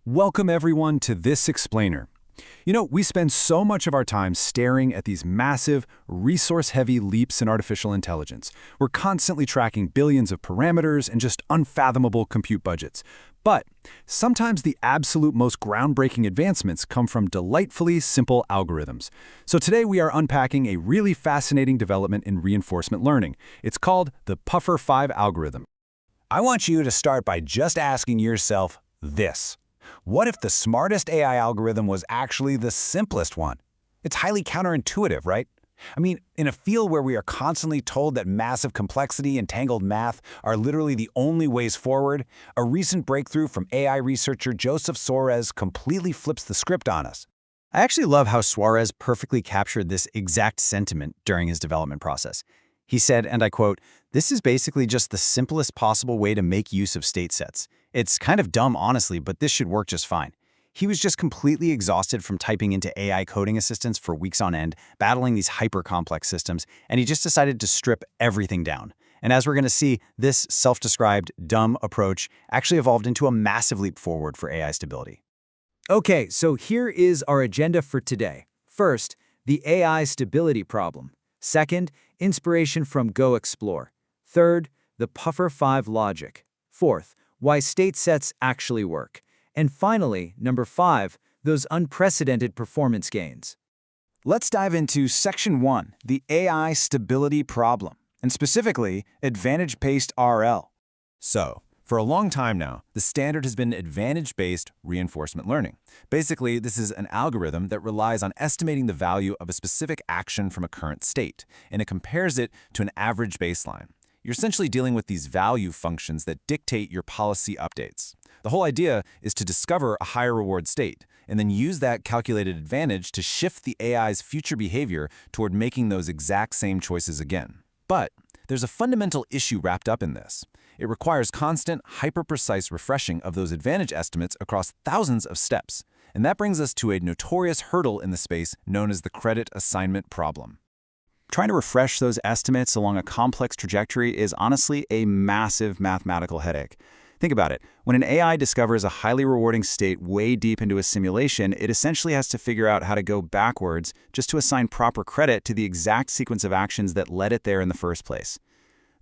Welcome everyone to this explainer. We spend so much of our time staring at these massive, resource-heavy leaps in artificial intelligence. We're constantly tracking billions of parameters and just unfathomable compute budgets. But sometimes the absolute most groundbreaking advancements come from delightfully simple algorithms. So today we are unpacking a really fascinating development in reinforcement learning. It's called the Puffer 5 algorithm. I want you to start by just asking yourself this. What if the smartest AI algorithm was actually the simplest one? It's highly counterintuitive, right? In a field where we are constantly told that massive complexity and tangled math are literally the only ways forward, a recent breakthrough from AI researcher Joseph Suarez completely flips the script on us. I actually love how Suarez perfectly captured this exact sentiment during his development process. He said, and I quote, "This is basically just the simplest possible way to make use of state sets. It's kind of dumb, honestly, but this should work just fine." He was just completely exhausted from typing into AI coding assistants for weeks on end, battling these hyper-complex systems, and he just decided to strip everything down. And as we're going to see, this self-described dumb approach actually evolved into a massive leap forward for AI stability. Okay, so here is our agenda for today. First, the AI stability problem. Second, inspiration from Go Explore. Third, the Puffer 5 logic. Fourth, why state sets actually work. And finally, number 5, those unprecedented performance gains. Let's dive into Section 1, the AI stability problem, and specifically advantage-based RL. So, for a long time now, the standard has been advantage-based reinforcement learning. Basically, this is an algorithm that relies on estimating the value of a specific action from a current state, and it compares it to an average baseline. You're essentially dealing with these value functions that dictate your policy updates. The whole idea is to discover a higher reward state, and then use that calculated advantage to shift the AI's future behavior toward making those exact same choices again. But there's a fundamental issue wrapped up in this. It requires constant, hyper-precise refreshing of those advantage estimates across thousands of steps. And that brings us to a notorious hurdle in the space known as the credit assignment problem. Trying to refresh those estimates along a complex trajectory is honestly a massive mathematical headache. Think about it. When an AI discovers a highly rewarding state way deep into a simulation, it essentially has to figure out how to go backwards just to assign proper credit to the exact sequence of actions that led it there in the first place.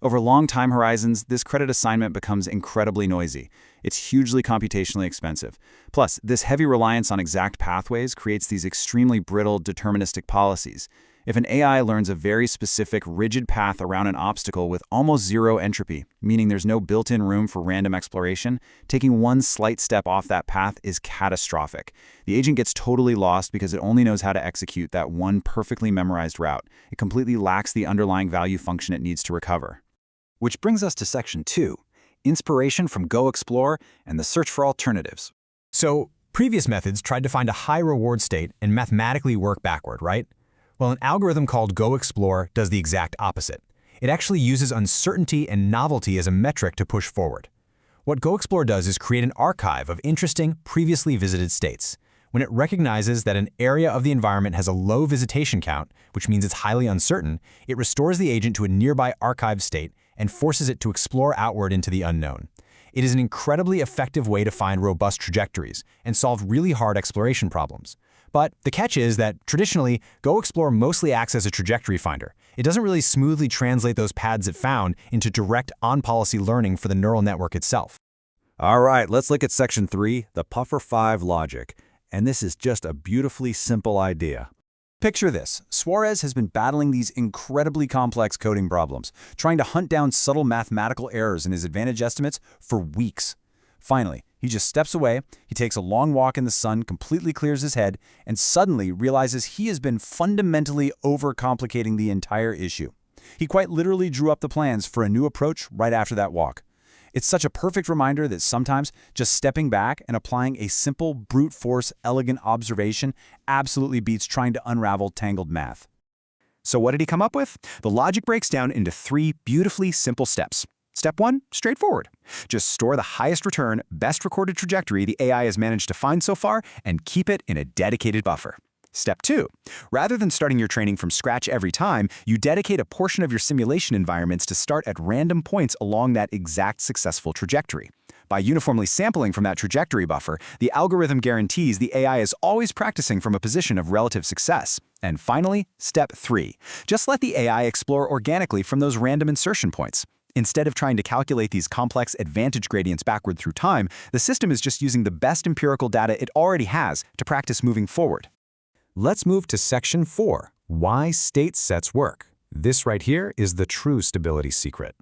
Over long time horizons, this credit assignment becomes incredibly noisy. It's hugely computationally expensive. Plus, this heavy reliance on exact pathways creates these extremely brittle deterministic policies. If an AI learns a very specific, rigid path around an obstacle with almost zero entropy, meaning there's no built-in room for random exploration, taking one slight step off that path is catastrophic. The agent gets totally lost because it only knows how to execute that one perfectly memorized route. It completely lacks the underlying value function it needs to recover. Which brings us to Section 2, inspiration from Go Explore and the search for alternatives. So, previous methods tried to find a high reward state and mathematically work backward, right? Well, an algorithm called Go Explore does the exact opposite. It actually uses uncertainty and novelty as a metric to push forward. What Go Explore does is create an archive of interesting, previously visited states. When it recognizes that an area of the environment has a low visitation count, which means it's highly uncertain, it restores the agent to a nearby archived state and forces it to explore outward into the unknown. It is an incredibly effective way to find robust trajectories and solve really hard exploration problems. But the catch is that, traditionally, Go Explore mostly acts as a trajectory finder. It doesn't really smoothly translate those paths it found into direct on-policy learning for the neural network itself. All right, let's look at Section 3, the Puffer 5 logic. And this is just a beautifully simple idea. Picture this. Suarez has been battling these incredibly complex coding problems, trying to hunt down subtle mathematical errors in his advantage estimates for weeks. Finally, he just steps away, he takes a long walk in the sun, completely clears his head, and suddenly realizes he has been fundamentally overcomplicating the entire issue. He quite literally drew up the plans for a new approach right after that walk. It's such a perfect reminder that sometimes just stepping back and applying a simple, brute force, elegant observation absolutely beats trying to unravel tangled math. So what did he come up with? The logic breaks down into 3 beautifully simple steps. Step 1, straightforward. Just store the highest return, best recorded trajectory the AI has managed to find so far and keep it in a dedicated buffer. Step 2. Rather than starting your training from scratch every time, you dedicate a portion of your simulation environments to start at random points along that exact successful trajectory. By uniformly sampling from that trajectory buffer, the algorithm guarantees the AI is always practicing from a position of relative success. And finally, step 3. Just let the AI explore organically from those random insertion points. Instead of trying to calculate these complex advantage gradients backward through time, the system is just using the best empirical data it already has to practice moving forward. Let's move to Section 4, Why State Sets Work. This right here is the true stability secret.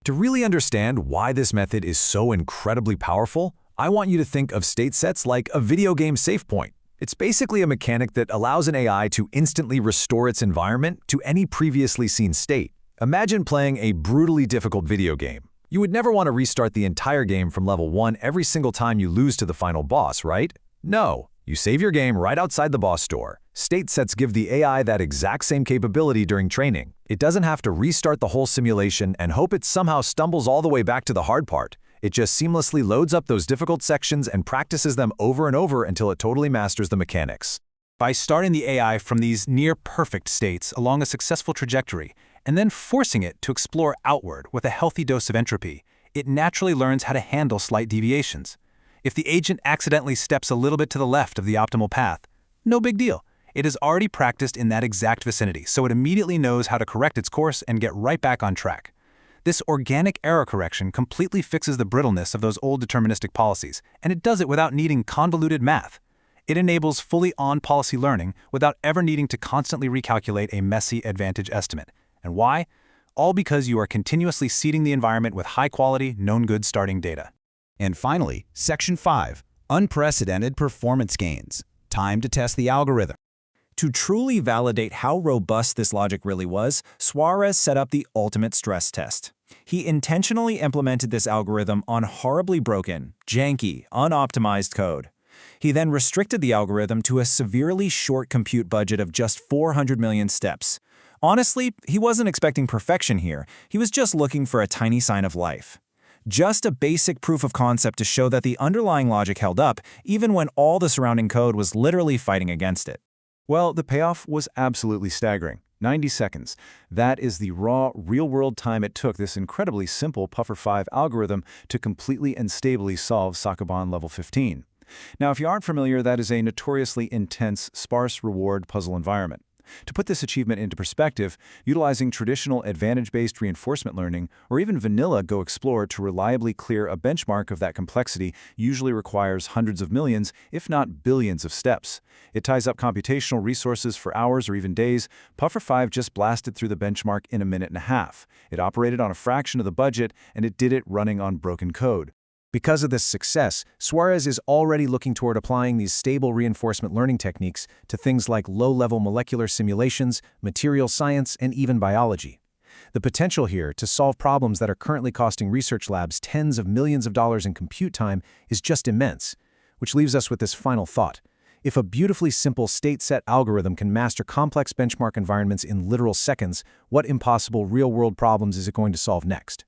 To really understand why this method is so incredibly powerful, I want you to think of state sets like a video game save point. It's basically a mechanic that allows an AI to instantly restore its environment to any previously seen state. Imagine playing a brutally difficult video game. You would never want to restart the entire game from level 1 every single time you lose to the final boss, right? No. You save your game right outside the boss door. State sets give the AI that exact same capability during training. It doesn't have to restart the whole simulation and hope it somehow stumbles all the way back to the hard part. It just seamlessly loads up those difficult sections and practices them over and over until it totally masters the mechanics. By starting the AI from these near-perfect states along a successful trajectory, and then forcing it to explore outward with a healthy dose of entropy, it naturally learns how to handle slight deviations. If the agent accidentally steps a little bit to the left of the optimal path, no big deal. It has already practiced in that exact vicinity, so it immediately knows how to correct its course and get right back on track. This organic error correction completely fixes the brittleness of those old deterministic policies, and it does it without needing convoluted math. It enables fully on-policy learning without ever needing to constantly recalculate a messy advantage estimate. And why? All because you are continuously seeding the environment with high-quality, known good starting data. And finally, Section 5. Unprecedented performance gains. Time to test the algorithm. To truly validate how robust this logic really was, Suarez set up the ultimate stress test. He intentionally implemented this algorithm on horribly broken, janky, unoptimized code. He then restricted the algorithm to a severely short compute budget of just 400 million steps. Honestly, he wasn't expecting perfection here. He was just looking for a tiny sign of life. Just a basic proof of concept to show that the underlying logic held up, even when all the surrounding code was literally fighting against it. Well, the payoff was absolutely staggering. 90 seconds. That is the raw, real-world time it took this incredibly simple Puffer 5 algorithm to completely and stably solve Sokoban level 15. Now, if you aren't familiar, that is a notoriously intense, sparse reward puzzle environment. To put this achievement into perspective, utilizing traditional advantage-based reinforcement learning or even vanilla Go Explore to reliably clear a benchmark of that complexity usually requires hundreds of millions, if not billions of steps. It ties up computational resources for hours or even days. Puffer 5 just blasted through the benchmark in a minute and a half. It operated on a fraction of the budget, and it did it running on broken code. Because of this success, Suarez is already looking toward applying these stable reinforcement learning techniques to things like low-level molecular simulations, material science, and even biology. The potential here to solve problems that are currently costing research labs tens of millions of dollars in compute time is just immense, which leaves us with this final thought. If a beautifully simple state-set algorithm can master complex benchmark environments in literal seconds, what impossible real-world problems is it going to solve next?